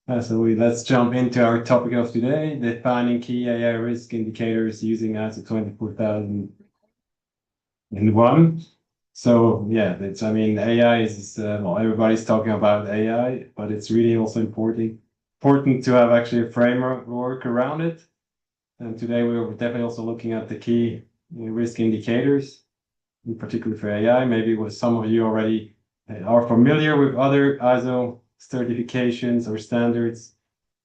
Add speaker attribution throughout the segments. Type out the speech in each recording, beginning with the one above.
Speaker 1: Let's jump into our topic of today, defining key AI risk indicators using ISO 24001. So yeah, AI is, well, everybody's talking about AI, but it's really also important to have actually a framework around it. And today we're definitely also looking at the key risk indicators, in particular for AI. Maybe with some of you already are familiar with other ISO certifications or standards,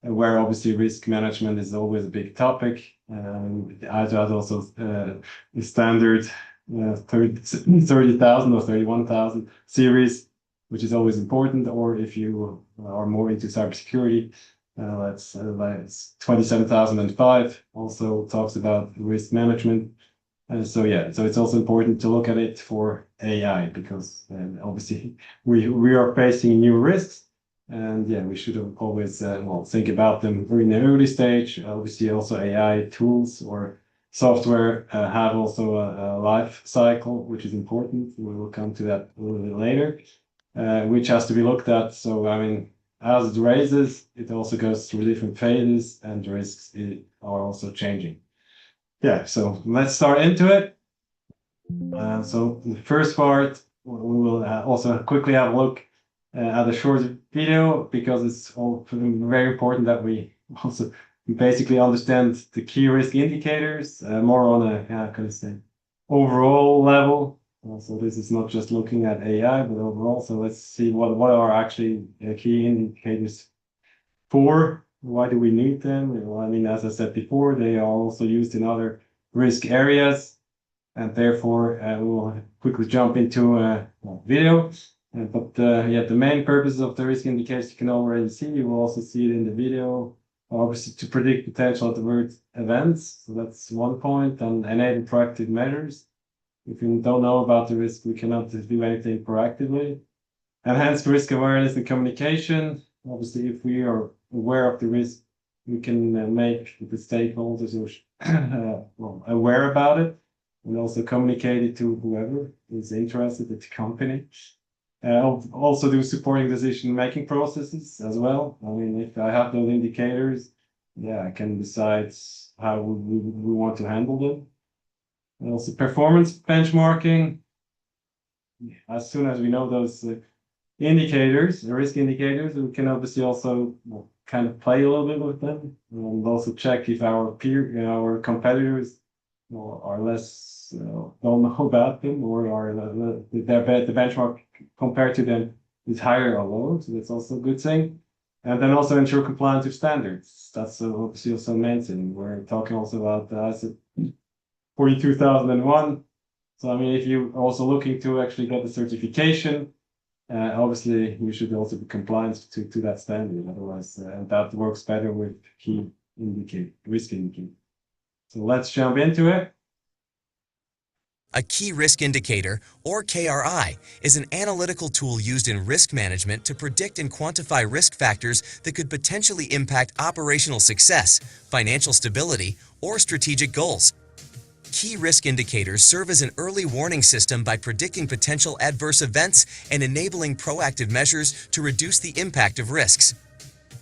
Speaker 1: where obviously risk management is always a big topic. ISO has also the standard 30,000 or 31,000 series, which is always important. Or if you are more into cybersecurity, that's 27,005 also talks about risk management. So it's also important to look at it for AI because obviously we are facing new risks, and yeah, we should always think about them in the early stage. Obviously, also AI tools or software have also a life cycle, which is important. We will come to that a little bit later, which has to be looked at. So I mean, as it raises, it also goes through different phases, and risks are also changing. Yeah, so let's start into it. So the first part, we will also quickly have a look at a short video because it's all very important that we also basically understand the key risk indicators more on a kind of say overall level. So this is not just looking at AI, but overall. So let's see what are actually key indicators for. Why do we need them? Well, I mean, as I said before, they are also used in other risk areas, and therefore we'll quickly jump into a video. Yeah, the main purpose of the risk indicators you can already see. You will also see it in the video. Obviously, to predict potential adverse events. So that's one point. And enable proactive measures. If you don't know about the risk, we cannot do anything proactively. Enhance risk awareness and communication. Obviously, if we are aware of the risk, we can make the stakeholders aware about it, and also communicate it to whoever is interested at the company. Also do supporting decision-making processes as well. I mean, if I have those indicators, yeah, I can decide how we want to handle them. And also performance benchmarking. As soon as we know those indicators, the risk indicators, we can obviously also kind of play a little bit with them, and also check if our competitors are less don't know about them, or are the benchmark compared to them is higher or lower. So that's also a good thing. And then also ensure compliance with standards. That's obviously also a main thing. We're talking also about the ISO 42,001. So I mean, if you're also looking to actually get the certification, obviously you should also be compliant to that standard. Otherwise, and that works better with key risk indicator. So let's jump into it.
Speaker 2: A key risk indicator, or KRI, is an analytical tool used in risk management to predict and quantify risk factors that could potentially impact operational success, financial stability, or strategic goals. Key risk indicators serve as an early warning system by predicting potential adverse events and enabling proactive measures to reduce the impact of risks.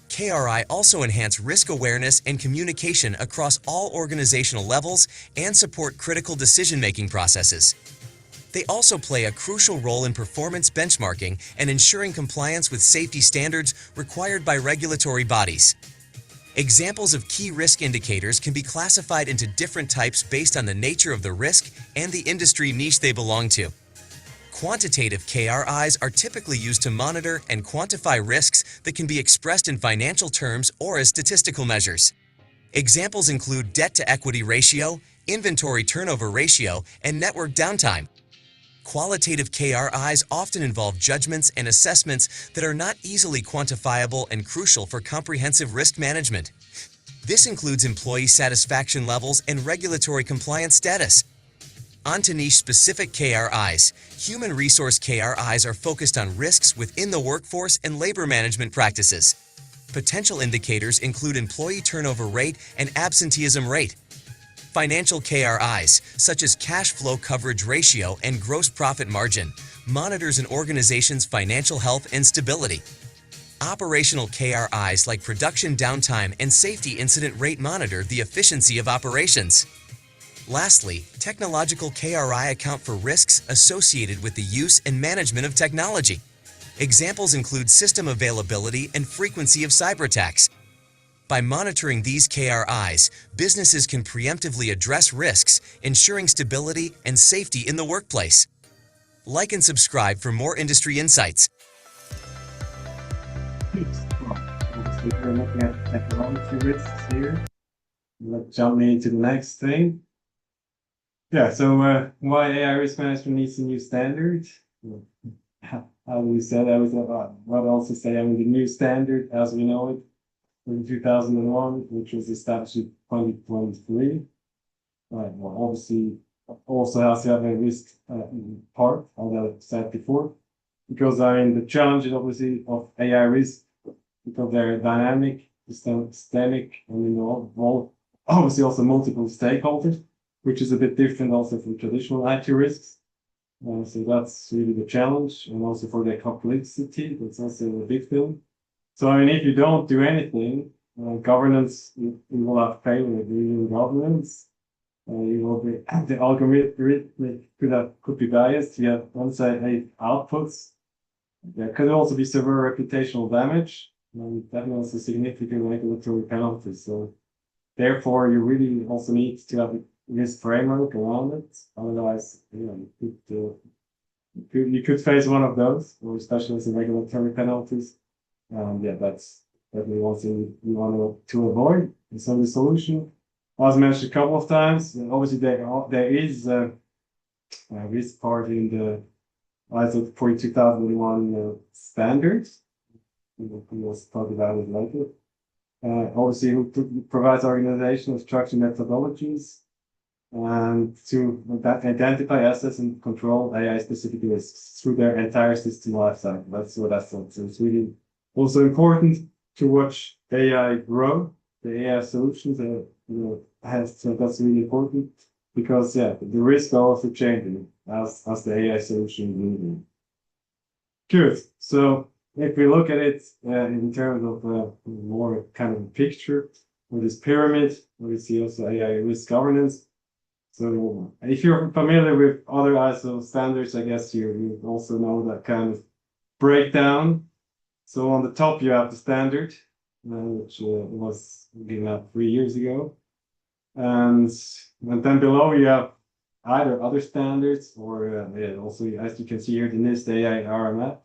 Speaker 2: KRI also enhance risk awareness and communication across all organizational levels and support critical decision-making processes. They also play a crucial role in performance benchmarking and ensuring compliance with safety standards required by regulatory bodies. Examples of key risk indicators can be classified into different types based on the nature of the risk and the industry niche they belong to. Quantitative KRIs are typically used to monitor and quantify risks that can be expressed in financial terms or as statistical measures. Examples include debt-to-equity ratio, inventory turnover ratio, and network downtime. Qualitative KRIs often involve judgments and assessments that are not easily quantifiable and crucial for comprehensive risk management. This includes employee satisfaction levels and regulatory compliance status. On to niche-specific KRIs. Human resource KRIs are focused on risks within the workforce and labor management practices. Potential indicators include employee turnover rate and absenteeism rate. Financial KRIs, such as cash flow coverage ratio and gross profit margin, monitors an organization's financial health and stability. Operational KRIs like production downtime and safety incident rate monitor the efficiency of operations. Lastly, technological KRI account for risks associated with the use and management of technology. Examples include system availability and frequency of cyber attacks. By monitoring these KRIs, businesses can preemptively address risks, ensuring stability and safety in the workplace. Like and subscribe for more industry insights.
Speaker 1: Obviously, we're looking at technology risks here. Let's jump into the next thing. Yeah, so why AI risk management needs a new standard? How we said, I would also say, the new standard as we know it in 2001, which was established in 2023. Right, well, obviously, also has to have a risk part, as I said before, because the challenge is obviously of AI risk, because they're dynamic, systemic, and obviously also multiple stakeholders, which is a bit different also from traditional IT risks. So that's really the challenge, and also for their complexity, that's also a big thing. So if you don't do anything, governance, you will have failure in governance. You will be the algorithm could be biased. You have, let's say, outputs. There could also be severe reputational damage, and definitely also significant regulatory penalties. So therefore, you really also need to have this framework around it. Otherwise, you could face one of those, or especially some regulatory penalties. That's definitely one thing you want to avoid. And so the solution, as mentioned a couple of times, obviously there is a risk part in the ISO 42001 standards. We'll talk about it later. Obviously, it provides organizational structure methodologies and to identify, assess, and control AI-specific risks through their entire system lifecycle. That's what that's on. So it's really also important to watch AI grow, the AI solutions so that's really important because the risks are also changing as the AI solution is moving. Good. So if we look at it in terms of more kind of a picture with this pyramid, we see also AI risk governance. So if you're familiar with other ISO standards, I guess you also know that kind of breakdown. So on the top, you have the standard, which was given out 3 years ago. And then below, you have either other standards or also, as you can see here, the NIST AI RMF.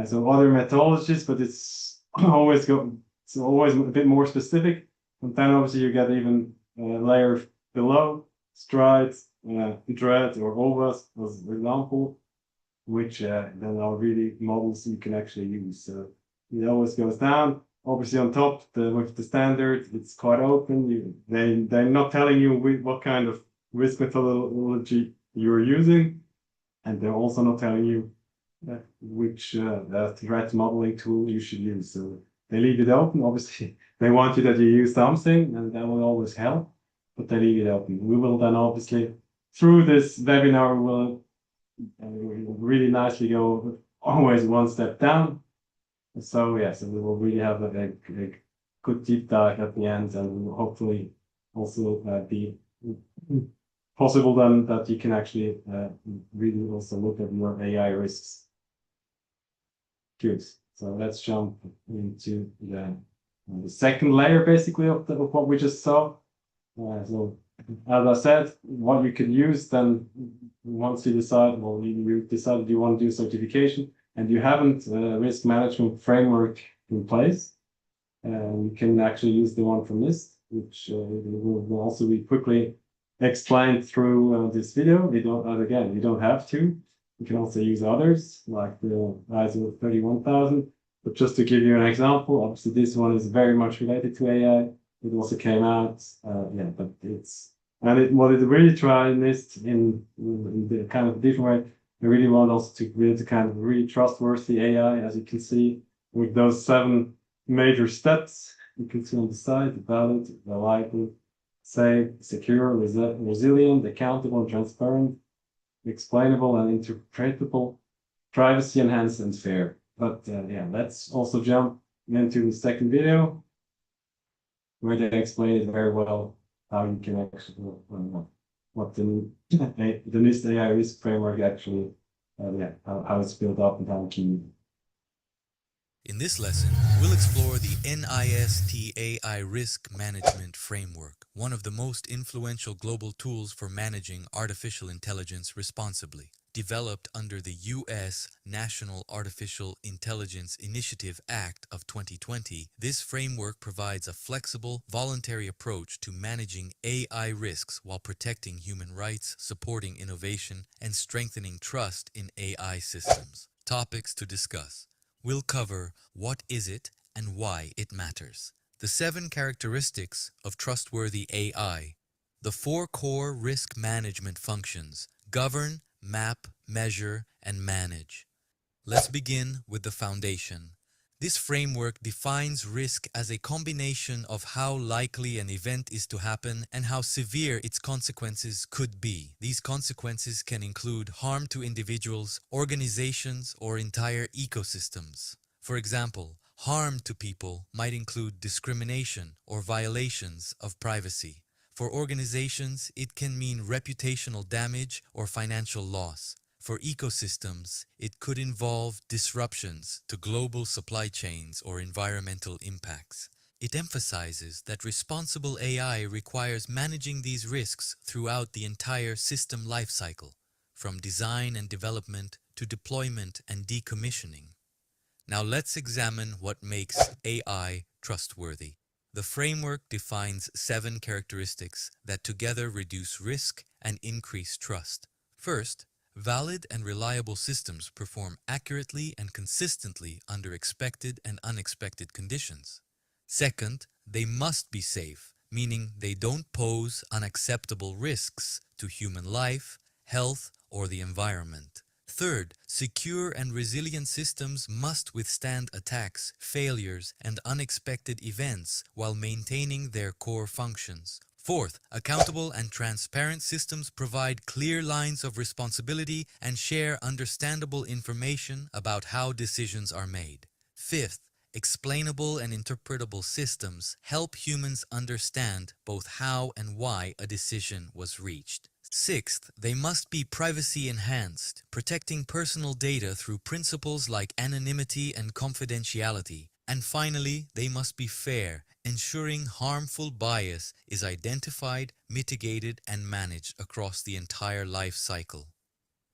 Speaker 1: So other methodologies, but it's always a bit more specific. And then obviously you get even a layer below, strides, dread, or OVAS as an example, which then are really models you can actually use. So it always goes down. Obviously on top, with the standard, it's quite open. They're not telling you what kind of risk methodology you're using, and they're also not telling you which threat modeling tool you should use. So they leave it open. Obviously, they want you that you use something, and that will always help, but they leave it open. We will then obviously, through this webinar, we will really nicely go always one step down. So so we will really have a good deep dive at the end, and hopefully also be possible then that you can actually really also look at your AI risks. Good. So let's jump into the second layer, basically, of what we just saw. So as I said, what you can use then once you decide, you decided you want to do certification and you haven't a risk management framework in place, you can actually use the one from NIST, which will also be quickly explained through this video. You don't have to. You can also use others like the ISO 31000. But just to give you an example, obviously this one is very much related to AI. It also came out, but what it really tried NIST in the kind of different way. I really want also to build a kind of really trustworthy AI, as you can see, with those 7 major steps. You can see on the side: valid, reliable, safe, secure, resilient, accountable, transparent, explainable and interpretable, privacy enhanced, and fair. But yeah, let's also jump into the second video where they explain it very well how you can actually what the NIST AI risk framework actually yeah how it's built up and how you can.
Speaker 3: In this lesson, we'll explore the NIST AI Risk Management Framework, one of the most influential global tools for managing artificial intelligence responsibly. Developed under the U.S. National Artificial Intelligence Initiative Act of 2020, this framework provides a flexible, voluntary approach to managing AI risks while protecting human rights, supporting innovation, and strengthening trust in AI systems. Topics to discuss. We'll cover what is it and why it matters, the 7 characteristics of trustworthy AI, the 4 core risk management functions: govern, map, measure, and manage. Let's begin with the foundation. This framework defines risk as a combination of how likely an event is to happen and how severe its consequences could be. These consequences can include harm to individuals, organizations, or entire ecosystems. For example, harm to people might include discrimination or violations of privacy. For organizations, it can mean reputational damage or financial loss. For ecosystems, it could involve disruptions to global supply chains or environmental impacts. It emphasizes that responsible AI requires managing these risks throughout the entire system lifecycle, from design and development to deployment and decommissioning. Now let's examine what makes AI trustworthy. The framework defines 7 characteristics that together reduce risk and increase trust. First, valid and reliable systems perform accurately and consistently under expected and unexpected conditions. Second, they must be safe, meaning they don't pose unacceptable risks to human life, health, or the environment. Third, secure and resilient systems must withstand attacks, failures, and unexpected events while maintaining their core functions. Fourth, accountable and transparent systems provide clear lines of responsibility and share understandable information about how decisions are made. Fifth, explainable and interpretable systems help humans understand both how and why a decision was reached. Sixth, they must be privacy enhanced, protecting personal data through principles like anonymity and confidentiality. And finally, they must be fair, ensuring harmful bias is identified, mitigated, and managed across the entire life cycle.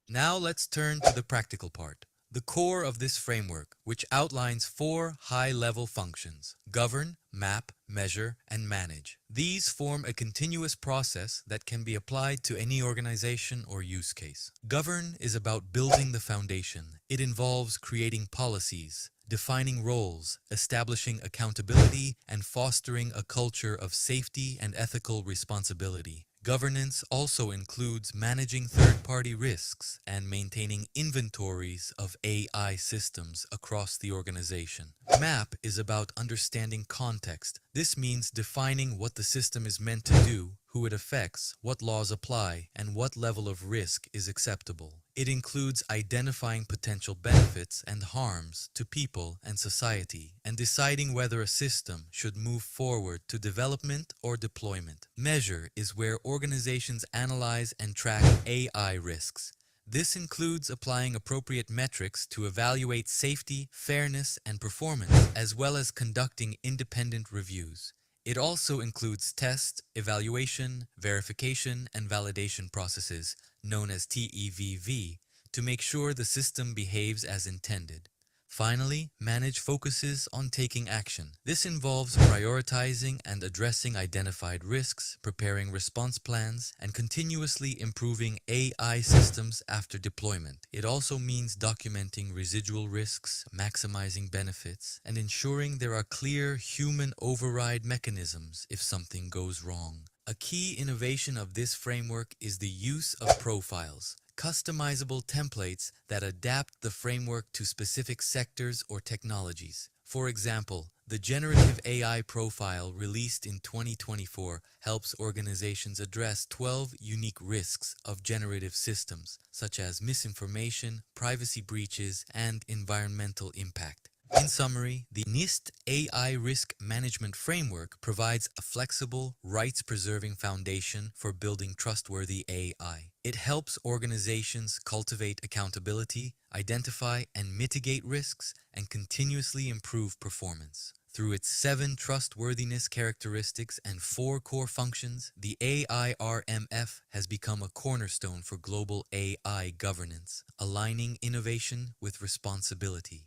Speaker 3: Now let's turn to the practical part, the core of this framework, which outlines 4 high-level functions: govern, map, measure, and manage. These form a continuous process that can be applied to any organization or use case. Govern is about building the foundation. It involves creating policies, defining roles, establishing accountability, and fostering a culture of safety and ethical responsibility. Governance also includes managing third-party risks and maintaining inventories of AI systems across the organization. Map is about understanding context. This means defining what the system is meant to do, who it affects, what laws apply, and what level of risk is acceptable. It includes identifying potential benefits and harms to people and society, and deciding whether a system should move forward to development or deployment. Measure is where organizations analyze and track AI risks. This includes applying appropriate metrics to evaluate safety, fairness, and performance, as well as conducting independent reviews. It also includes test, evaluation, verification, and validation processes, known as TEVV, to make sure the system behaves as intended. Finally, manage focuses on taking action. This involves prioritizing and addressing identified risks, preparing response plans, and continuously improving AI systems after deployment. It also means documenting residual risks, maximizing benefits, and ensuring there are clear human override mechanisms if something goes wrong. A key innovation of this framework is the use of profiles, customizable templates that adapt the framework to specific sectors or technologies. For example, The Generative AI Profile released in 2024 helps organizations address 12 unique risks of generative systems, such as misinformation, privacy breaches, and environmental impact. In summary, the NIST AI Risk Management Framework provides a flexible, rights-preserving foundation for building trustworthy AI. It helps organizations cultivate accountability, identify and mitigate risks, and continuously improve performance. Through its 7 trustworthiness characteristics and 4 core functions, the AIRMF has become a cornerstone for global AI governance, aligning innovation with responsibility.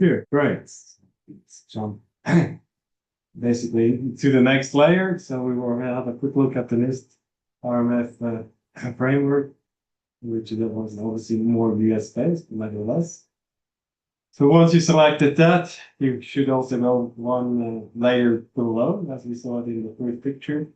Speaker 1: Here, great. Let's jump basically to the next layer. So we will have a quick look at the NIST RMF framework, which was obviously more US-based, nevertheless. So once you selected that, you should also go one layer below, as we saw it in the first picture.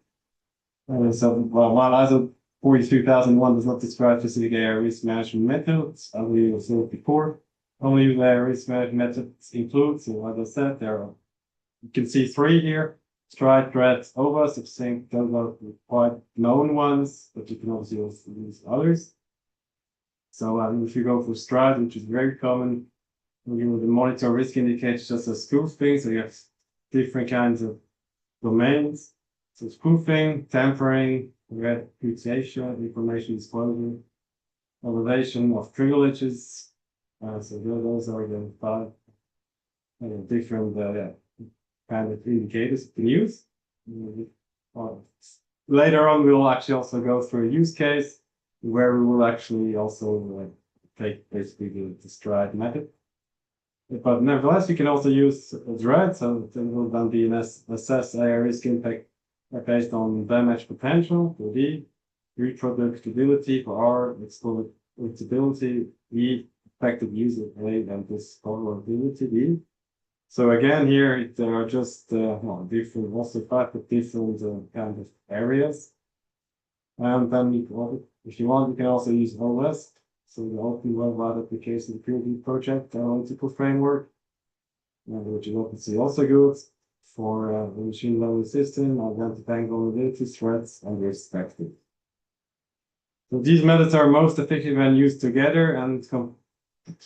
Speaker 1: While ISO 43001 does not describe specific AI risk management methods, as we observed before, only AI risk management methods include, so as I said, you can see 3 here: STRIDE, DREAD, OWASP. I think those are quite known ones, but you can also use others. So if you go for STRIDE, which is very common, you would monitor risk indicators just as spoofing. So you have different kinds of domains. So spoofing, tampering, reputation, information disclosure, elevation of privileges. So those are the 5 different kind of indicators you can use. Later on, we will actually also go through a use case where we will actually also take basically the STRIDE method. But nevertheless, you can also use DREAD, so it will then be an assess AI risk impact based on damage potential for D, reproducibility for R, exploitability, E, effective user rate, and discoverability D. So again, here there are just different, also 5 different kind of areas. And then if you want, you can also use OS. So the Open Worldwide Application Security Project Analytical Framework, which is obviously also good for the machine learning system, identifying vulnerabilities, threats, and risk factors. So these methods are most effective when used together and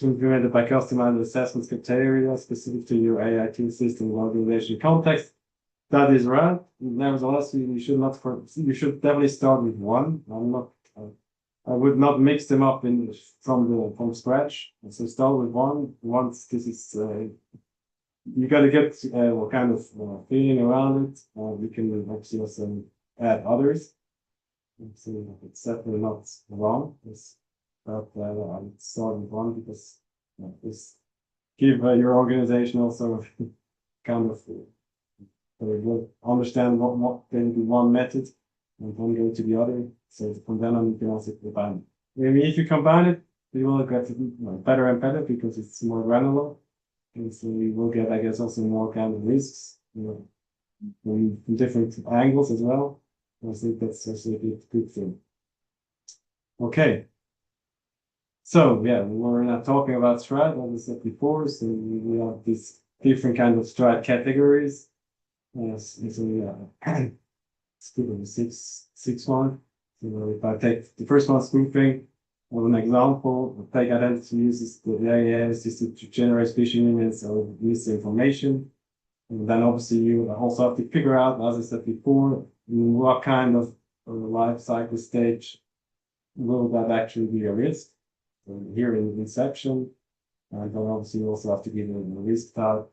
Speaker 1: implemented by customized assessment criteria specific to your AIT system and organization context. That is right. Nevertheless, you should definitely start with one. I would not mix them up from scratch. So start with one. Once this is, you got to get what kind of feeling around it. We can actually also add others. So it's definitely not wrong. But I would start with one because this give your organization also kind of understand what can be one method and then go to the other. So from then on, you can also combine it. Maybe if you combine it, you will get better and better because it's more granular. And so you will get, I guess, also more kind of risks, from different angles as well. I think that's also a good thing. Okay. So yeah, we're not talking about STRIDE, as I said before. So we have these different kind of STRIDE categories. Yes, so let's give it a six one. So if I take the first one, spoofing, as an example, fake identity uses the AI system to generate phishing emails or misinformation. And then obviously you also have to figure out, as I said before, what kind of life cycle stage will that actually be a risk. So here in inception, and then obviously you also have to give it a risk type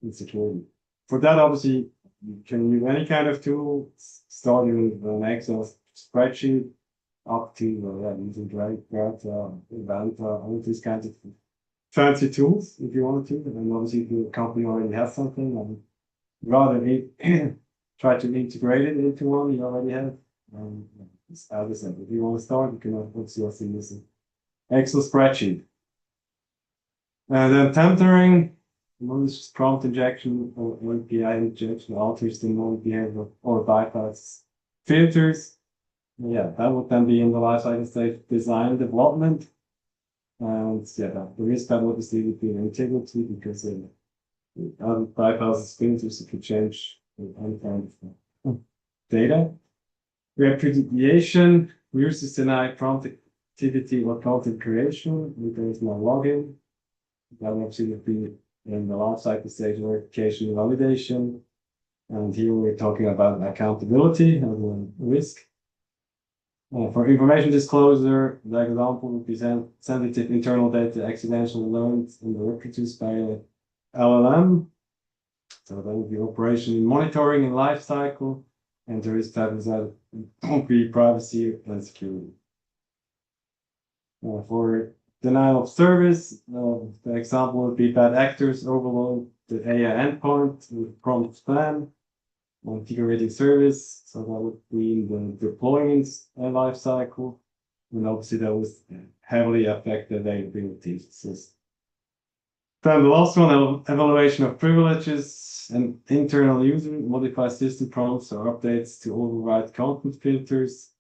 Speaker 1: and security. For that, obviously, you can use any kind of tool, starting with an Excel spreadsheet, up to using DREAD, Event, all these kinds of fancy tools if you want to. And obviously, if your company already has something, and rather try to integrate it into one you already have. As I said, if you want to start, you can obviously also use an Excel spreadsheet. And then tampering. One is just prompt injection or API injection, alters the model behavior or bypass filters. Yeah, that would then be in the lifecycle stage design development. And yeah, the risk level obviously would be an integrity because bypasses filters if you change any kind of data. Repudiation uses deny prompt activity or content creation if there is no login. That will obviously be in the lifecycle stage verification and validation. And here we're talking about accountability and the risk. For information disclosure, the example would be sensitive internal data accidentally learned and reproduced by a LLM. So that would be operation monitoring and life cycle, and the risk type is that won't be privacy and security. For denial of service, the example would be bad actors overload the AI endpoint with prompt spam configuring service. So that would be in the deployment life cycle, and obviously that was heavily affect the availability system. Then the last one, evaluation of privileges and internal user modify system prompts or updates to override content filters.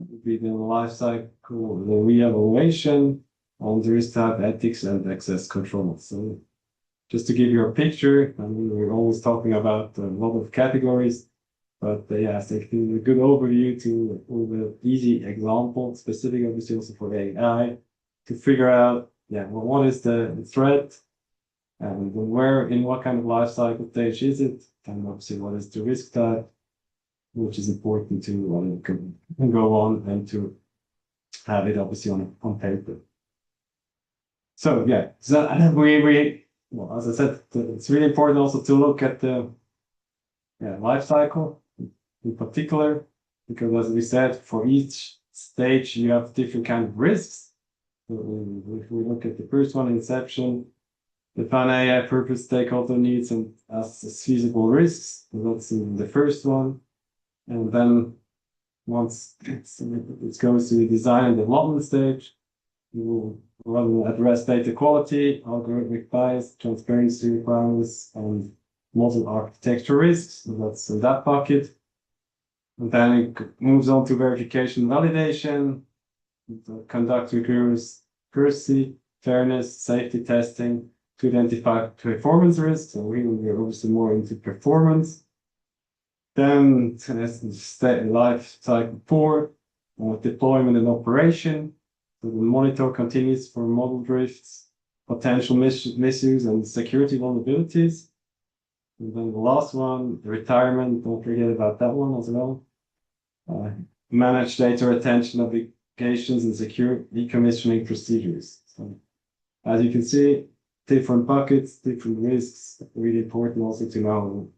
Speaker 1: It would be the life cycle, the re-evaluation on the risk type, ethics, and access control. So just to give you a picture, I mean, we're always talking about a lot of categories, but yeah, I think a good overview to all the easy example, specific obviously also for AI, to figure out, yeah, well, what is the threat, and where, in what kind of life cycle stage is it, and obviously what is the risk type, which is important to go on and to have it obviously on paper. So yeah, so well, as I said, it's really important also to look at the life cycle in particular, because as we said, for each stage you have different kind of risks. So if we look at the first one, inception, define AI purpose, stakeholder needs, and as feasible risks. So that's in the first one, and then once it goes to the design and development stage, you will address data quality, algorithmic bias, transparency requirements, and model architecture risks. So that's in that bucket. And then it moves on to verification and validation, conduct rigorous accuracy, fairness, safety testing to identify performance risks. So we're obviously more into performance. Then life cycle 4, deployment and operation. So the monitor continues for model drifts, potential misuse, and security vulnerabilities. And then the last one, retirement, don't forget about that one as well. Manage data retention applications and secure decommissioning procedures. So, as you can see, different buckets, different risks, really important also to know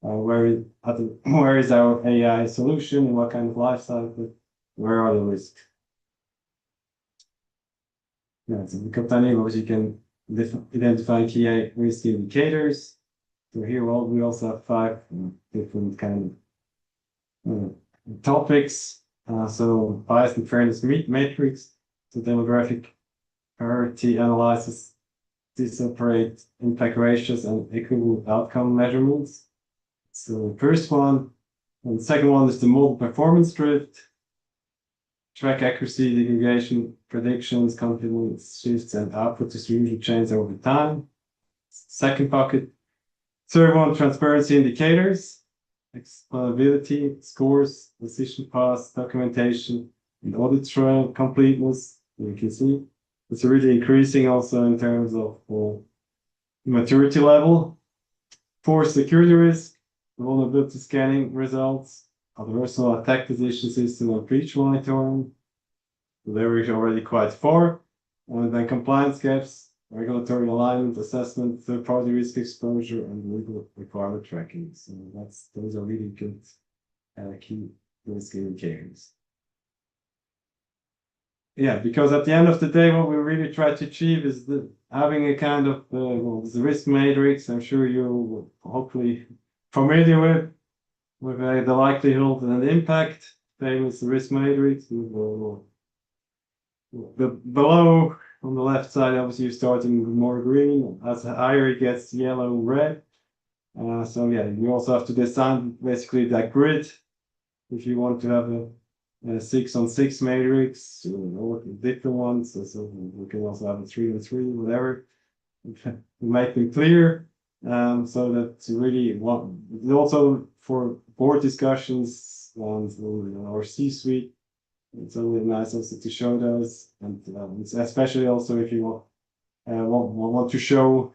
Speaker 1: where is our AI solution, and what kind of life cycle, where are the risks. Yeah, so the obviously you can identify key risk indicators. So here we also have 5 different kind of topics. So bias and fairness matrix, so demographic priority analysis, disaggregate impact ratios and equivalent outcome measurements. So the first one, and the second one is the model performance drift. Track accuracy, degradation, predictions, confidence shifts, and output distribution change over time. Second bucket. Third one, transparency indicators, explainability, scores, decision paths, documentation, and audit trail completeness. You can see it's really increasing also in terms of maturity level. 4, security risk, vulnerability scanning results, adversarial attack decision system and breach monitoring. There we're already quite far. And then compliance gaps, regulatory alignment, assessment, third-party risk exposure, and legal requirement tracking. So those are really good key risk indicators. Yeah, because at the end of the day, what we really try to achieve is having a kind of the risk matrix. I'm sure you're hopefully familiar with the likelihood and the impact, famous risk matrix. Below on the left side, obviously you're starting with more green. As higher it gets, yellow, red. So yeah, you also have to design basically that grid if you want to have 6-on-6 matrix or different ones. So we can also have a 3-on-3, whatever. Make them clear, so that really also for board discussions or C-suite. It's always nice also to show those, and especially also if you want to show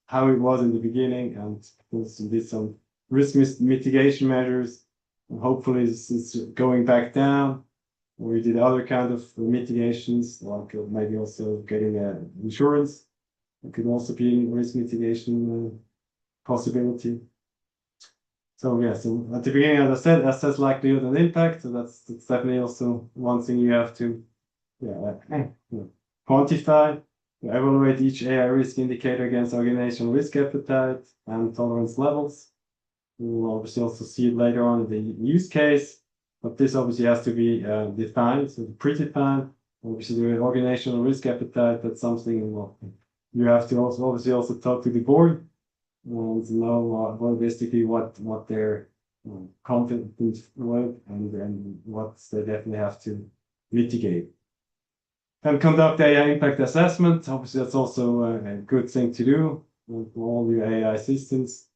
Speaker 1: how it was in the beginning, and also did some risk mitigation measures. And hopefully this is going back down. We did other kind of mitigations, like maybe also getting insurance. It could also be risk mitigation possibility. So yeah, so at the beginning, as I said, assess likelihood and impact. So that's definitely also one thing you have to quantify. Evaluate each AI risk indicator against organizational risk appetite and tolerance levels. We'll obviously also see it later on in the use case, but this obviously has to be defined, so predefined. Obviously, the organizational risk appetite, that's something you have to obviously also talk to the board and know basically what they're confident with and what they definitely have to mitigate. And conduct AI impact assessment. Obviously, that's also a good thing to do for all your AI systems.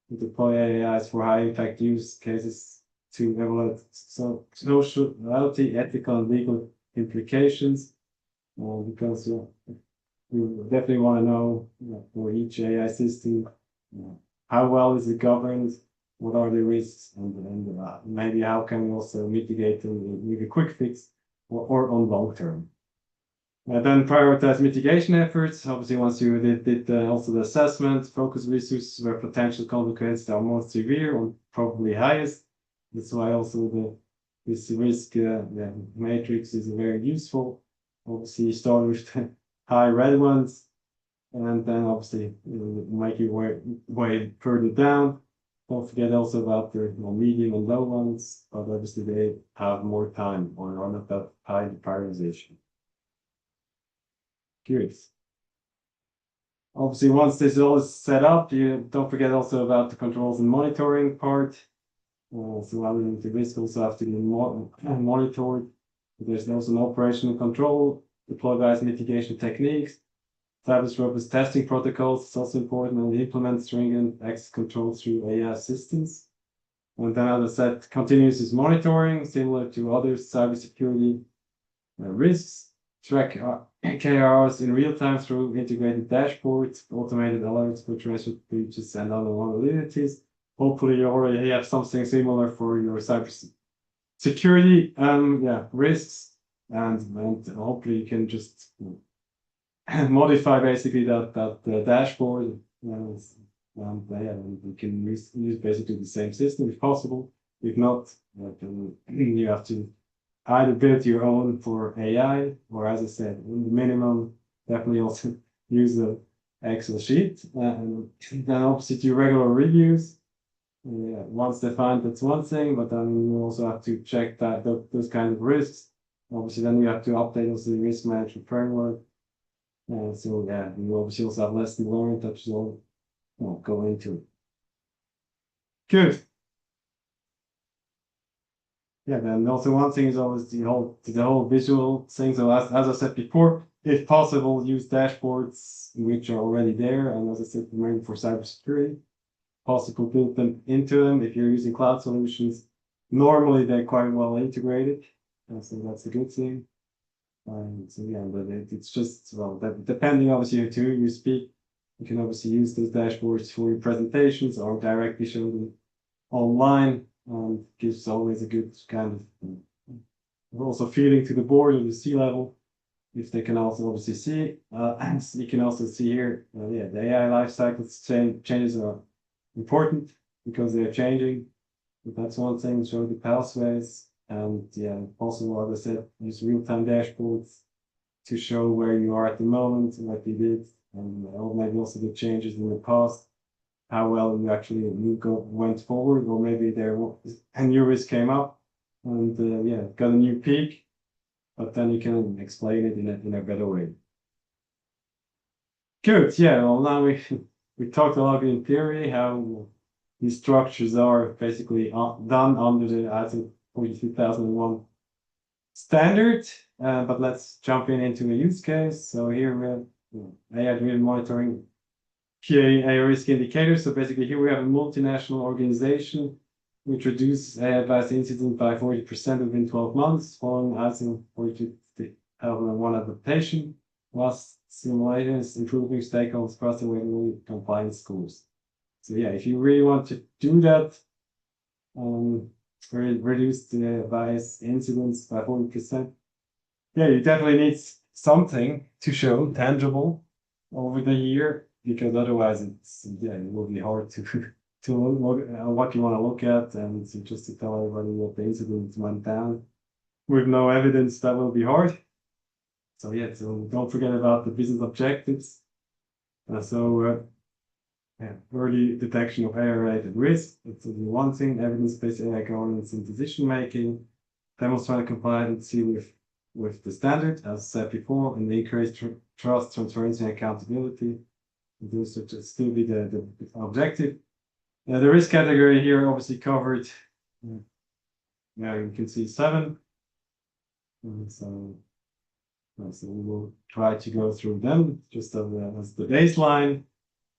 Speaker 1: You deploy AIs for high impact use cases to evaluate sociality, ethical, and legal implications. Because you definitely want to know for each AI system how well is it governed, what are the risks, and maybe how can we also mitigate them with a quick fix or on long term. Then prioritize mitigation efforts. Obviously, once you did also the assessment, focus resources where potential consequences are most severe or probably highest. That's why also this risk matrix is very useful. Obviously, you start with the high red ones, and then obviously make your way further down. Don't forget also about the medium and low ones, but obviously they have more time or are not that high prioritization. Curious. Obviously, once this all is set up, you don't forget also about the controls and monitoring part. So the risk also have to be monitored. There's also an operational control, deploy various mitigation techniques, establish robust testing protocols. It's also important, and implement stringent access control through AI systems. And then, as I said, continuous monitoring, similar to other cybersecurity risks. Track KRs in real time through integrated dashboards, automated alerts for threshold breaches and other vulnerabilities. Hopefully, you already have something similar for your cybersecurity risks, and hopefully you can just modify basically that dashboard, and you can use basically the same system if possible. If not, you have to either build your own for AI, or as I said, in the minimum, definitely also use the Excel sheet, and then obviously do regular reviews. Once defined, that's one thing, but then you also have to check those kind of risks. Obviously, then you have to update also the risk management framework. So yeah, you obviously also have lessons learned that you all go into it. Good. Yeah, then also one thing is always the whole visual thing. So as I said before, if possible, use dashboards which are already there. And as I said, mainly for cybersecurity, possible build them into them. If you're using cloud solutions, normally they're quite well integrated. So that's a good thing. So yeah, but it's just, well, depending obviously to who you speak, you can obviously use those dashboards for your presentations or directly show them online. Gives always a good kind of also feeling to the board or the C-level, if they can also obviously see. And you can also see here, the AI life cycles changes are important because they're changing. But that's one thing, show the pathways, and also, as I said, use real-time dashboards to show where you are at the moment and what you did, and maybe also the changes in the past. How well you actually went forward, or maybe a new risk came up and got a new peak, but then you can explain it in a better way. Good. Yeah. Well, now we talked a lot in theory how these structures are basically done under the ISO 42001 standard, but let's jump into a use case. So here we have AI-driven monitoring AI risk indicators. So basically here we have a multinational organization which reduces AI-based incidents by 40% within 12 months, following ISO 42001 adaptation, whilst simulators improving stakeholders across the regulatory compliance scores. So yeah, if you really want to do that, reduce the bias incidents by 40%, yeah, you definitely need something to show tangible over the year, because otherwise it will be hard to look what you want to look at, and just to tell everybody what the incidents went down with no evidence, that will be hard. So yeah, so don't forget about the business objectives. Early detection of AI-related risk. It's the one thing. Evidence-based AI governance and decision making. Demonstrate compliance with the standard, as said before, and increase trust, transparency, and accountability. Those should still be the objective. The risk category here obviously covered. You can see 7. So we will try to go through them just as the baseline.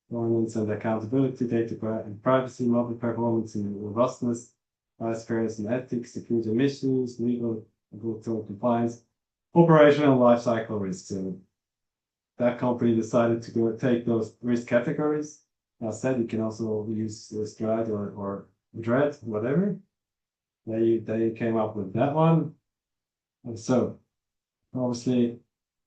Speaker 1: Governance and accountability, data and privacy, model performance and robustness, bias, fairness and ethics, security and misuse, legal and regulatory compliance, operational life cycle risks. So that company decided to take those risk categories. As said, you can also use Stride or Dread, whatever. They came up with that one. And so obviously,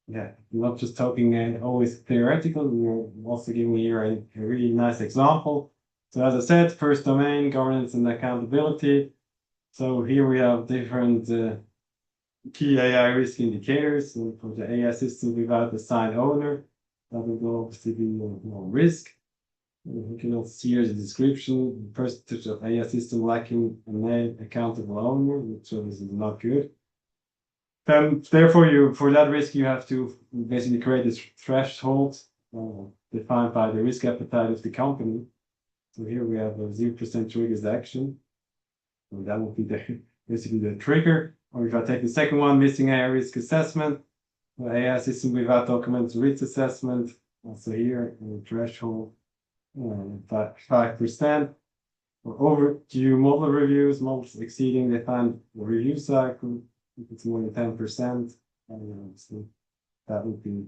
Speaker 1: yeah, not just talking always theoretical, we're also giving here a really nice example. So as I said, first domain, governance and accountability. So here we have different key AI risk indicators. So for the AI system without assigned owner, that will obviously be more risk. You can also see here the description, percentage of AI system lacking a named accountable owner, which is not good. Therefore, for that risk, you have to basically create this threshold defined by the risk appetite of the company. So here we have a 0% triggers action. So that would be basically the trigger. Or if I take the second one, missing AI risk assessment, AI system without documented risk assessment. Also here, threshold 5%. For overdue model reviews, models exceeding the defined review cycle. If it's more than 10%, so that would be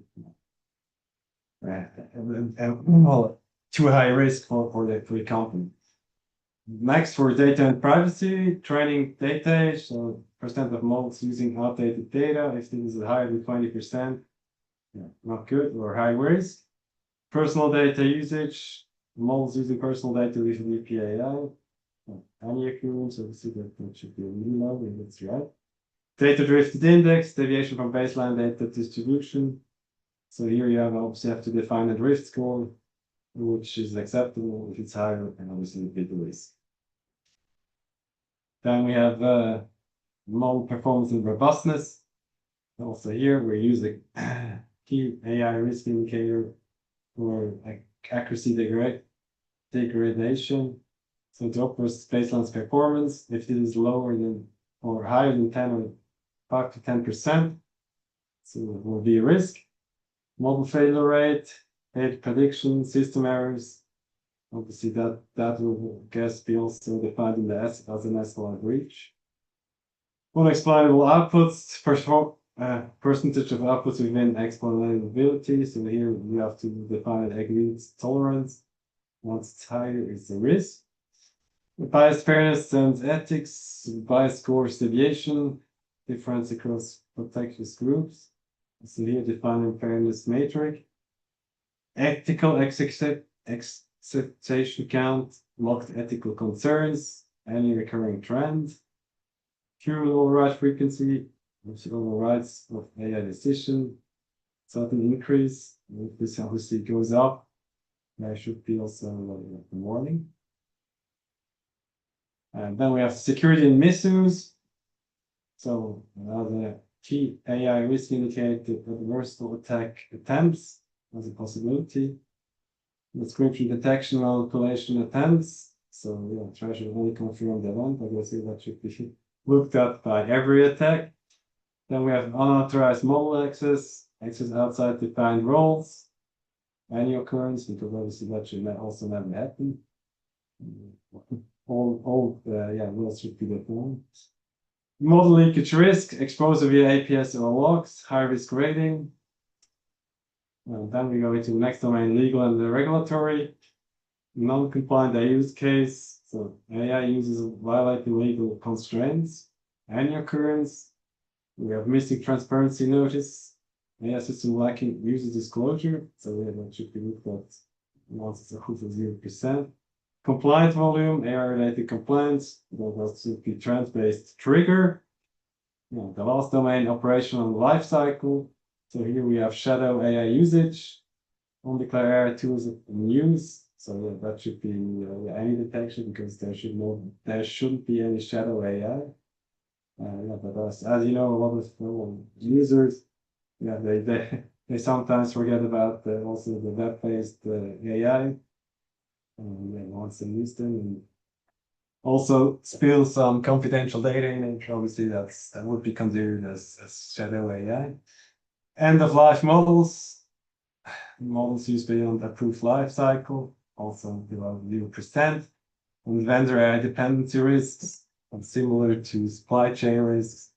Speaker 1: too high risk for the company. Next, for data and privacy, training data, so percent of models using outdated data. If this is higher than 20%, not good or high risk. Personal data usage, models using personal data with VPAI. Any occurrence, obviously that should be a new level, if that's right. Data drifted index, deviation from baseline data distribution. So here you obviously have to define a drift score, which is acceptable. If it's higher, and obviously a bit risk. Then we have model performance and robustness. Also here we're using key AI risk indicator for accuracy degradation. So to versus baseline's performance, if it is lower than or higher than 10 or 5 to 10%, so it will be a risk. Model failure rate, head prediction, system errors. Obviously, that will be also defined in the as an SLI breach. Unexplainable outputs, percentage of outputs within explainability. So here we have to define agreed tolerance. Once it's higher, it's a risk. Bias, fairness, and ethics, bias scores deviation, difference across protected groups. So here defining fairness matrix. Ethical acceptation count, locked ethical concerns, any recurring trend. Pure override frequency, which overrides of AI decision, sudden increase. If this obviously goes up, there should be also a warning. And then we have security and misuse. So another key AI risk indicator, adversarial attack attempts as a possibility. Description detection manipulation attempts. So try to only confirm the event. I guess that should be looked at by every attack. Then we have unauthorized model access outside defined roles, any occurrence, because obviously that should also never happen. All rules should be defined. Model leakage risk, exposure via APS or logs, high risk rating. Then we go into the next domain, legal and regulatory. Non-compliant use case, so AI uses violating legal constraints. Any occurrence, we have missing transparency notice. AI system lacking user disclosure, so that should be looked at once it's over 0%. Compliant volume, AI-related compliance, that should be trend-based trigger. The last domain, operational lifecycle. So here we have shadow AI usage, undeclared AI tools in use. So that should be any detection, because there shouldn't be any shadow AI. But as you know, a lot of users, they sometimes forget about also the web-based AI. Once they use them, and also spill some confidential data in it, obviously that would be considered as shadow AI. End of life models used beyond approved life cycle, also below 0%. And vendor AI dependency risks, and similar to supply chain risks,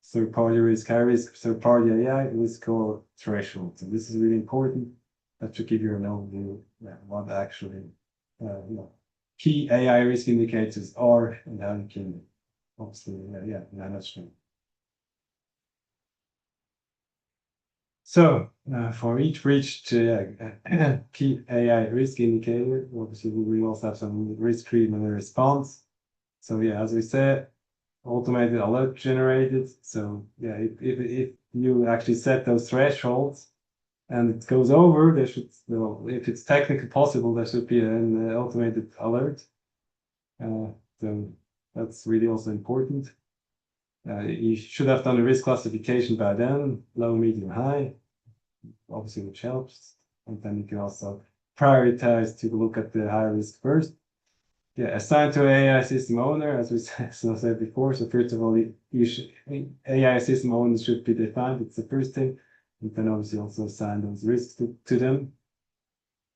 Speaker 1: third-party risk, high risk, third-party AI risk or threshold. So this is really important. That should give you an overview what actually key AI risk indicators are, and how you can obviously manage them. So for each reached key AI risk indicator, obviously we also have some risk treatment and response. So as we said, automated alert generated. So if you actually set those thresholds and it goes over, there should, if it's technically possible, there should be an automated alert. So that's really also important. You should have done the risk classification by then, low, medium, high, obviously, which helps. And then you can also prioritize to look at the high risk first. Assigned to AI system owner, as we said before. So first of all, AI system owners should be defined. It's the first thing. And then obviously also assign those risks to them.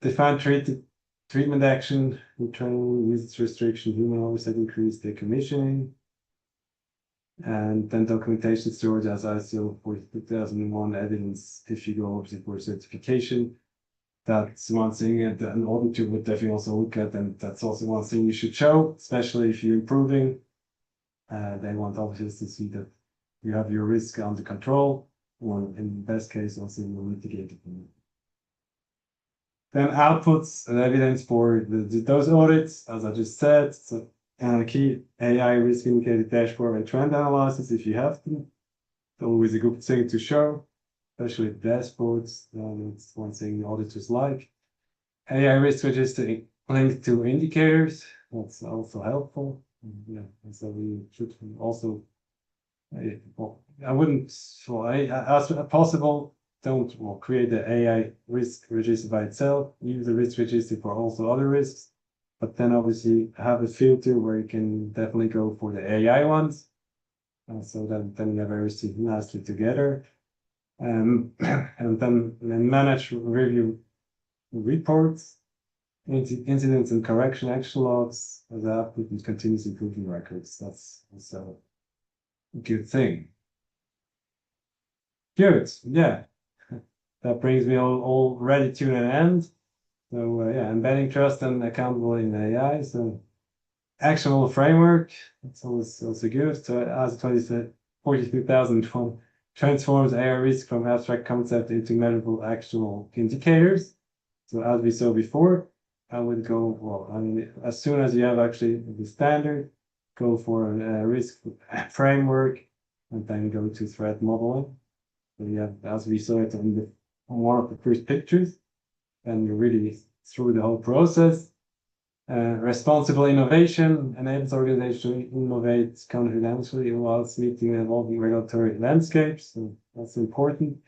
Speaker 1: Define treatment action, return usage restriction, human oversight, increase decommissioning. And then documentation storage as ISO 42001 evidence if you go obviously for certification. That's one thing that an auditor would definitely also look at, and that's also one thing you should show, especially if you're improving. They want obviously to see that you have your risk under control, or in the best case also you will mitigate it. Then outputs and evidence for those audits, as I just said. So, key AI risk indicator dashboard and trend analysis if you have them. It's always a good thing to show, especially dashboards. It's one thing auditors like. AI risk register linked to indicators. That's also helpful. And so we should also, I wouldn't, as possible, don't create the AI risk register by itself. Use the risk register for also other risks. But then obviously have a filter where you can definitely go for the AI ones. So then you have everything nicely together. And then manage review reports, incidents and correction action logs as output and continuous improvement records. That's also a good thing. Good, that brings me already to an end. So embedding trust and accountable in AI. So actionable framework, it's also good. So as 42,001 transforms AI risk from abstract concept into measurable actionable indicators. So as we saw before, I would go, as soon as you have actually the standard, go for a risk framework, and then go to threat modeling. So as we saw it on one of the first pictures, and you're really through the whole process. Responsible innovation enables organizations to innovate confidentially whilst meeting the evolving regulatory landscapes. So that's important.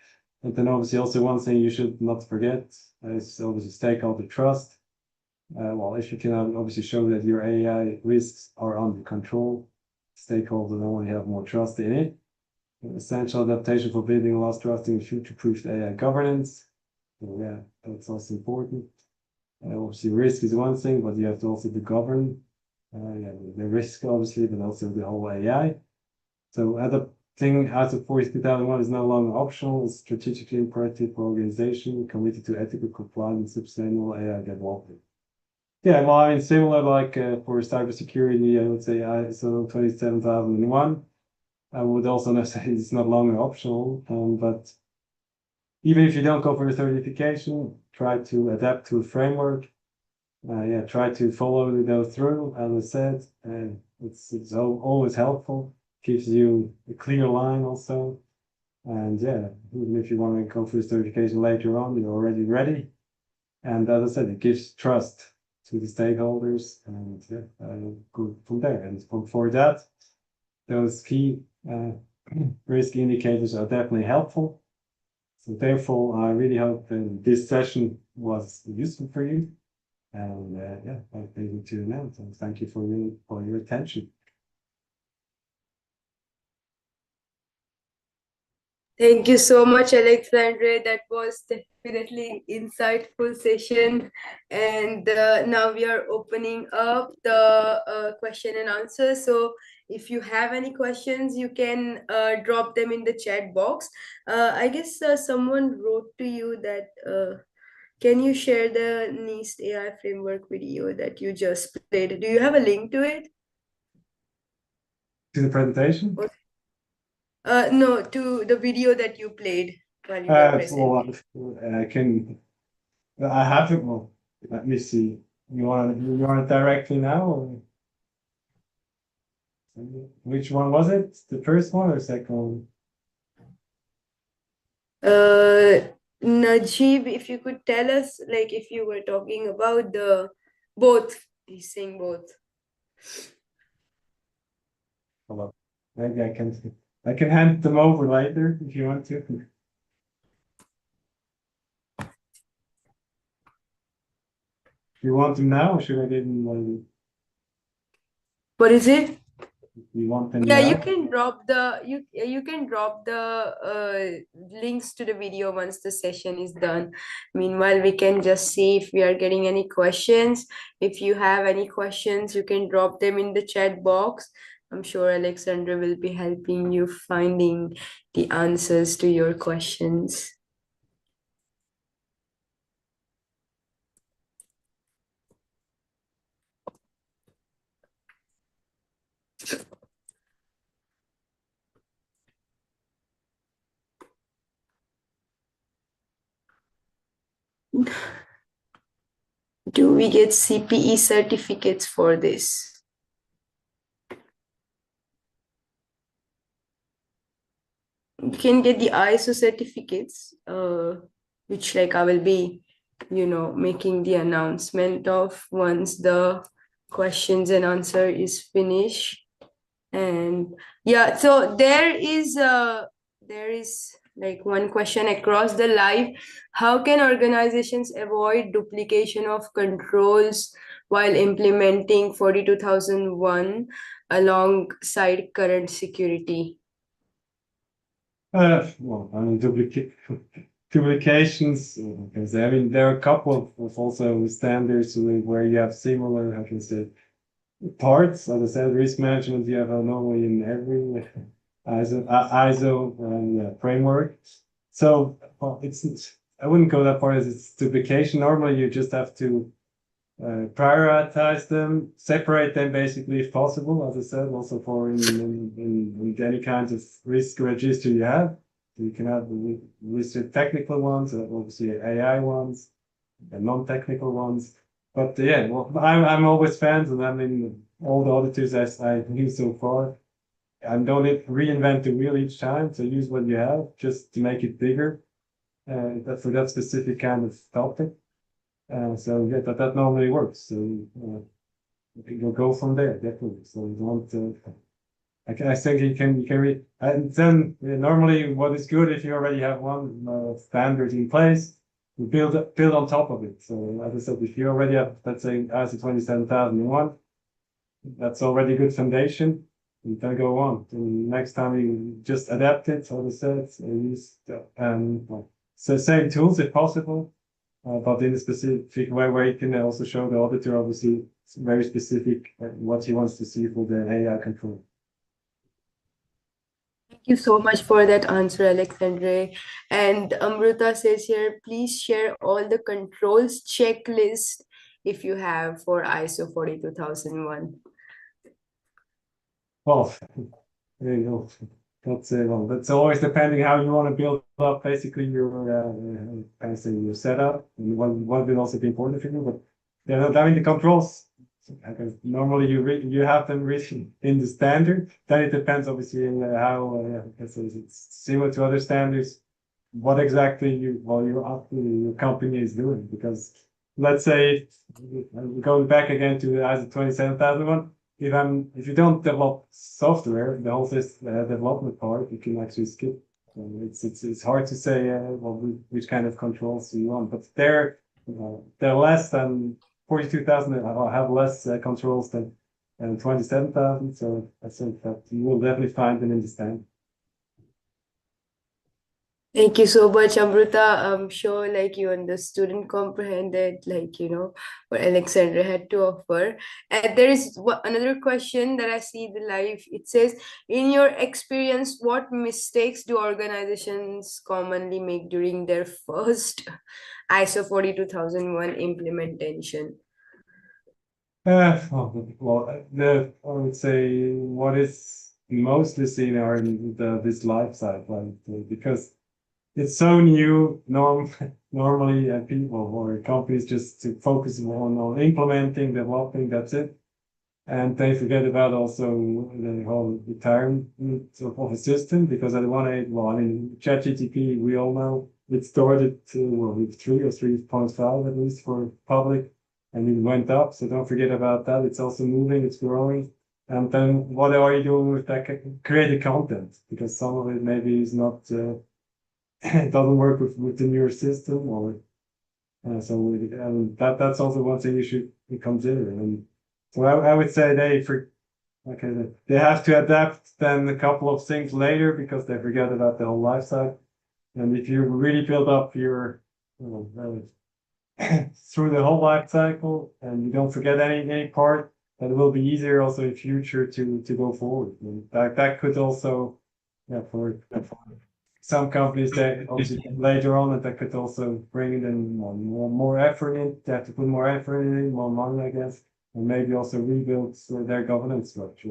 Speaker 1: And then obviously also one thing you should not forget is obviously stakeholder trust. If you can obviously show that your AI risks are under control, stakeholders only have more trust in it. essential adaptation for building a lost trusting future-proof AI governance. So yeah, that's also important. Obviously, risk is one thing, but you have to also govern yeah, the risk, obviously, but also the whole AI. So adapting out of 2001 is no longer optional. It's strategically imperative for organization committed to ethical compliance and sustainable AI development. Yeah, well, I mean, similar like for cybersecurity, I would say ISO 27001. I would also not say it's not longer optional, but even if you don't go for a certification, try to adapt to a framework. Yeah, try to follow the go through. As I said, it's always helpful. Gives you a clear line also. And yeah, even if you want to go for a certification later on, you're already ready. And as I said, it gives trust to the stakeholders, and yeah, go from there. And for that, those key risk indicators are definitely helpful. So therefore, I really hope this session was useful for you. And yeah, I'll be able to announce. And thank you for your attention.
Speaker 4: Thank you so much, Alexandre. That was definitely insightful session. And now we are opening up the question and answer. So if you have any questions, you can drop them in the chat box. I guess someone wrote to you that can you share the NIST AI framework video that you just played? Do you have a link to it?
Speaker 1: To the presentation?
Speaker 4: No, to the video that you played while you were presenting.
Speaker 1: I have it. Well, let me see. You want it directly now? Or? Which one was it? The first one or second one?
Speaker 4: Najib, if you could tell us, like, if you were talking about the both, he's saying both.
Speaker 1: Hello. Maybe I can hand them over later if you want to. You want them now, or should I give them later?
Speaker 4: What is it?
Speaker 1: You want them
Speaker 4: Yeah,
Speaker 1: now?
Speaker 4: you can drop the you can drop the links to the video once the session is done. Meanwhile, we can just see if we are getting any questions. If you have any questions, you can drop them in the chat box. I'm sure Alexandra will be helping you finding the answers to your questions. Do we get CPE certificates for this? You can get the ISO certificates, which like I will be, making the announcement of once the questions and answer is finished. And yeah, so there is like one question across the live. How can organizations avoid duplication of controls while implementing 42001 alongside current security?
Speaker 1: Well, I mean, duplications, because I mean, there are a couple of also standards where you have similar, how can I say, parts. As I said, risk management, you have normally in every ISO framework. So, well, I wouldn't go that far as it's duplication. Normally, you just have to prioritize them, separate them basically if possible, as I said, also for in any kind of risk register you have. You can have listed technical ones, obviously AI ones, and non-technical ones. But yeah, well, I'm always fans, and I mean all the auditors I use so far. I don't reinvent the wheel each time, so use what you have just to make it bigger. For that specific kind of topic. So yeah, that normally works. So you'll go from there definitely. So you don't. I think you can read, and then normally what is good if you already have one standard in place, you build on top of it. So as I said, if you already have, let's say, ISO 27001, that's already a good foundation. and then go on. And next time you just adapt it, so to say, use so same tools if possible, but in a specific way where you can also show the auditor obviously very specific what he wants to see for the AI control.
Speaker 4: Thank you so much for that answer, Alexandre. And Amruta says here, please share all the controls checklist if you have for ISO 42001.
Speaker 1: Well, there you go. That's always depending how you want to build up basically your your setup and what will also be important for you. But yeah, I mean the controls. Normally you have them written in the standard. Then it depends obviously on how it's similar to other standards. What exactly your company is doing, because let's say going back again to the ISO 27001. If you don't develop software, the whole development part, you can actually skip. It's hard to say which kind of controls you want, but they're less than 42,000. Have less controls than 27,000. So I think that you will definitely find them in the standard.
Speaker 4: Thank you so much, Amruta. I'm sure like you understood and comprehended what Alexandra had to offer. And there is another question that I see in the live. It says, in your experience, what mistakes do organizations commonly make during their first ISO 42001 implementation?
Speaker 1: I would say what is mostly seen are in this life cycle, because it's so new. Normally, people or companies just to focus on implementing, developing. That's it, and they forget about also the whole retirement of a system. Because at one age, I mean, ChatGPT, we all know it started with 3 or 3.5 at least for public, and it went up. So don't forget about that. It's also moving. It's growing. And then what are you doing with that created content? Because some of it maybe is not. It doesn't work with the newer system, or that's also one thing you should consider. And so I would say they have to adapt then a couple of things later because they forget about the whole life cycle. And if you really build up your through the whole life cycle and you don't forget any part, then it will be easier also in future to go forward. And that could also for some companies that obviously later on that could also bring in more effort in. They have to put more effort in, more money, I guess, and maybe also rebuild their governance structure.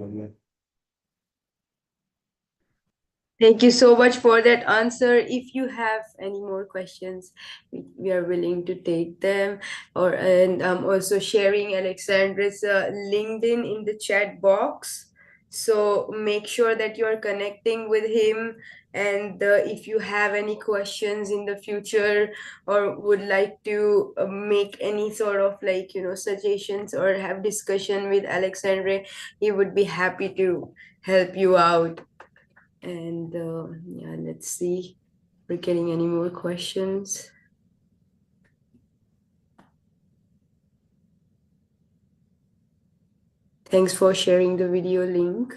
Speaker 4: Thank you so much for that answer. If you have any more questions, we are willing to take them. And I'm also sharing Alexandra's LinkedIn in the chat box. So make sure that you are connecting with him. And if you have any questions in the future or would like to make any sort of suggestions or have discussion with Alexandra, he would be happy to help you out. And let's see if we're getting any more questions. Thanks for sharing the video link.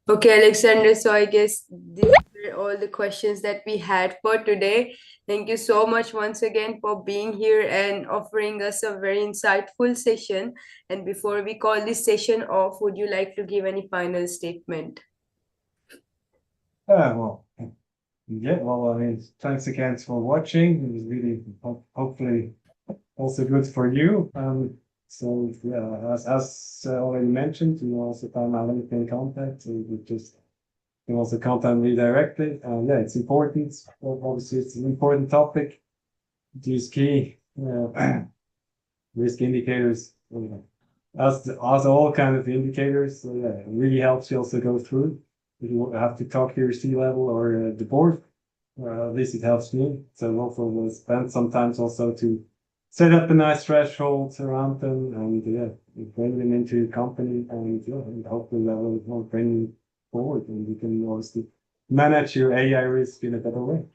Speaker 4: Okay, Alexander, so I guess these were all the questions that we had for today. Thank you so much once again for being here and offering us a very insightful session. And before we call this session off, would you like to give any final statement?
Speaker 1: Well, I mean, thanks again for watching. It was really hopefully also good for you. So yeah, as already mentioned, you also find my LinkedIn contact. So you can also contact me directly. Yeah, it's important. Obviously, it's an important topic. These key risk indicators, as all kind of indicators, it really helps you also go through. If you have to talk to your C-level or the board, at least it helps me. So also we'll spend some time also to set up a nice threshold around them and bring them into your company and hopefully that will bring you forward and you can obviously manage your AI risk in a better way.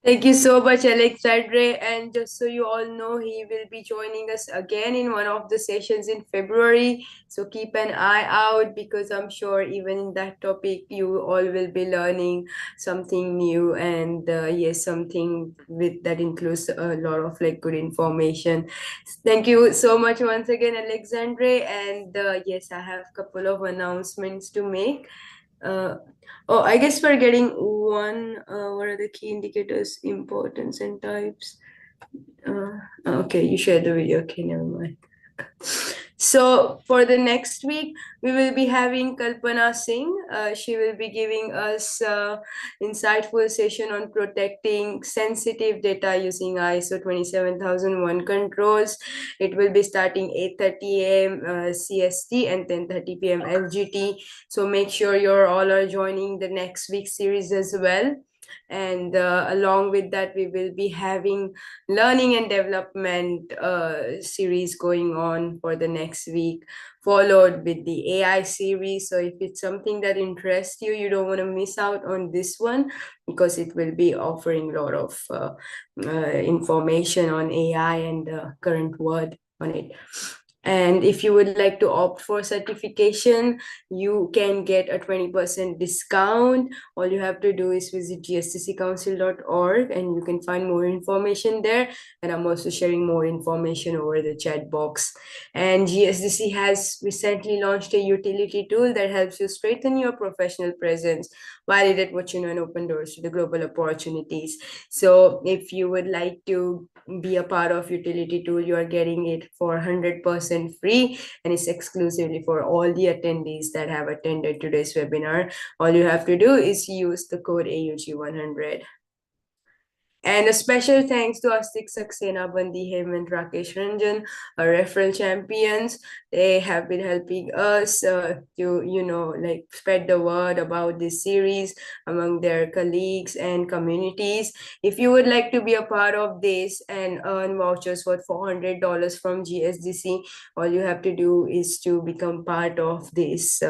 Speaker 4: Thank you so much, Alexandre. And just so you all know, he will be joining us again in one of the sessions in February. So keep an eye out, because I'm sure even in that topic, you all will be learning something new, and yes, something with that includes a lot of like good information. Thank you so much once again, Alexandre. And yes, I have a couple of announcements to make. Uh, oh, I guess we're getting one. What are the key indicators, importance, and types? Okay, you shared the video. Okay, never mind. So for the next week, we will be having Kalpana Singh. She will be giving us insightful session on protecting sensitive data using ISO 27001 controls. It will be starting 8:30 a.m. CST and 10:30 p.m. LGT. So make sure you're all are joining the next week's series as well. And along with that, we will be having learning and development series going on for the next week, followed with the AI series. So if it's something that interests you, you don't want to miss out on this one, because it will be offering a lot of information on AI and the current word on it. And if you would like to opt for certification, you can get a 20% discount. All you have to do is visit gsdccouncil.org and you can find more information there. And I'm also sharing more information over the chat box. And GSDC has recently launched a utility tool that helps you strengthen your professional presence, validate what you know, and open doors to the global opportunities. So if you would like to be a part of utility tool, you are getting it for 100% free, and it's exclusively for all the attendees that have attended today's webinar. All you have to do is use the code AUG100. And a special thanks to Astik Saxena, Bandi Hemant, Rakesh Ranjan, our referral champions. They have been helping us to, like spread the word about this series among their colleagues and communities. If you would like to be a part of this and earn vouchers worth $400 from GSDC, all you have to do is to become part of this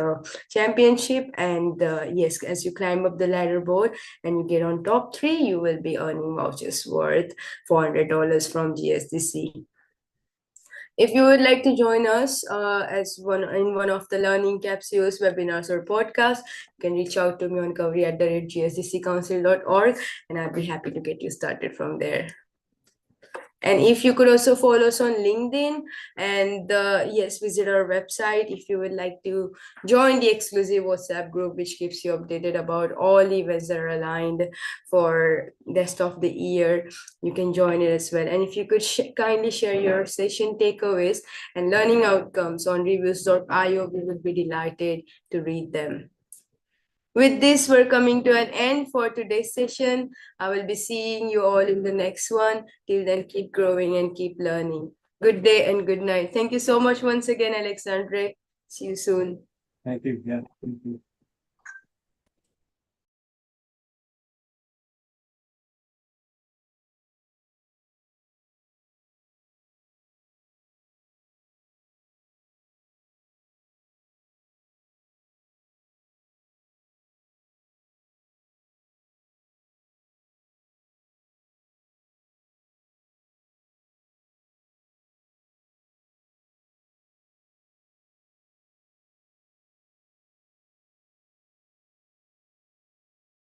Speaker 4: championship. And yes, as you climb up the ladder board and you get on top 3, you will be earning vouchers worth $400 from GSDC. If you would like to join us as one of the learning capsules, webinars, or podcasts, you can reach out to me on covery@gsdccouncil.org, and I'd be happy to get you started from there. And if you could also follow us on LinkedIn, and yes, visit our website if you would like to join the exclusive WhatsApp group, which keeps you updated about all events that are aligned for rest of the year. You can join it as well. And if you could kindly share your session takeaways and learning outcomes on reviews.io, we would be delighted to read them. With this, we're coming to an end for today's session. I will be seeing you all in the next one. Till then, keep growing and keep learning. Good day and good night. Thank you so much once again, Alexandre. See you soon.
Speaker 1: Thank you. Yeah. Thank you.